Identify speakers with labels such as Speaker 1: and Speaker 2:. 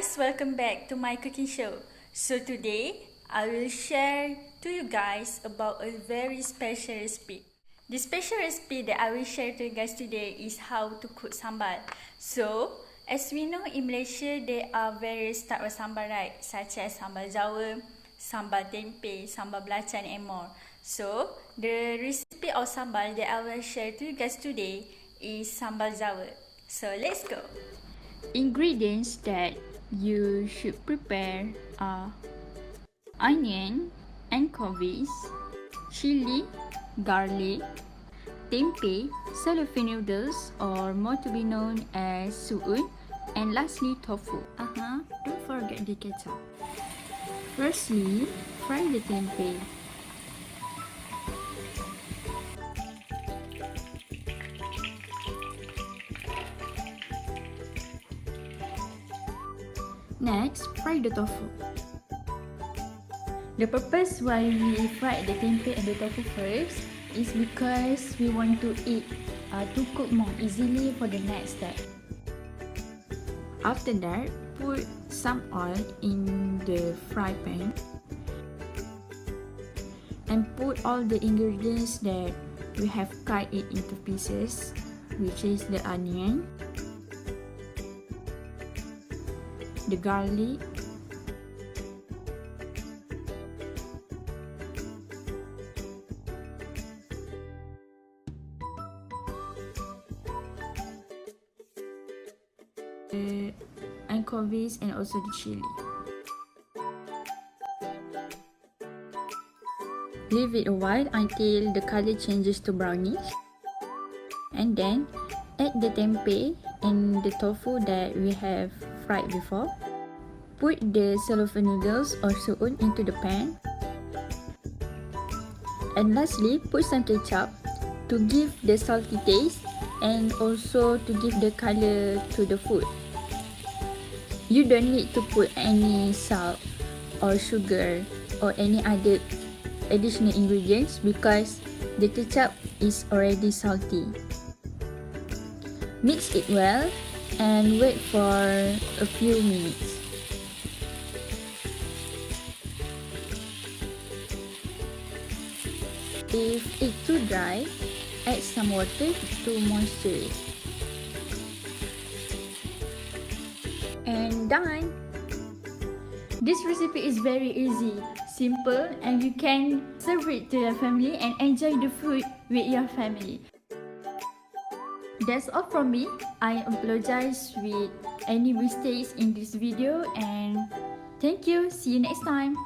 Speaker 1: guys, welcome back to my cooking show. So today, I will share to you guys about a very special recipe. The special recipe that I will share to you guys today is how to cook sambal. So, as we know in Malaysia, there are various types of sambal, right? Such as sambal Jawa, sambal tempe, sambal belacan and more. So, the recipe of sambal that I will share to you guys today is sambal Jawa. So, let's go. Ingredients that you should prepare are onion, anchovies, chili, garlic, tempeh, cellophane noodles or more to be known as suun, and lastly tofu. Don't forget the ketchup. Firstly, fry the tempeh. Next, fry the tofu. The purpose why we fry the tempeh and the tofu first is because we want to cook more easily for the next step. After that, put some oil in the fry pan and put all the ingredients that we have cut it into pieces, which is the onion, the garlic, the anchovies, and also the chili. Leave it a while until the color changes to brownish, and then add the tempeh and the tofu that we have fried before. Put the cellophane noodles or suun into the pan, and lastly put some ketchup to give the salty taste and also to give the color to the food. You don't need to put any salt or sugar or any other additional ingredients because the ketchup is already salty. Mix it well and wait for a few minutes. If it's too dry, add some water to moisturize. And done! This recipe is very easy, simple, and you can serve it to your family and enjoy the food with your family. That's all from me. I apologize with any mistakes in this video and thank you. See you next time.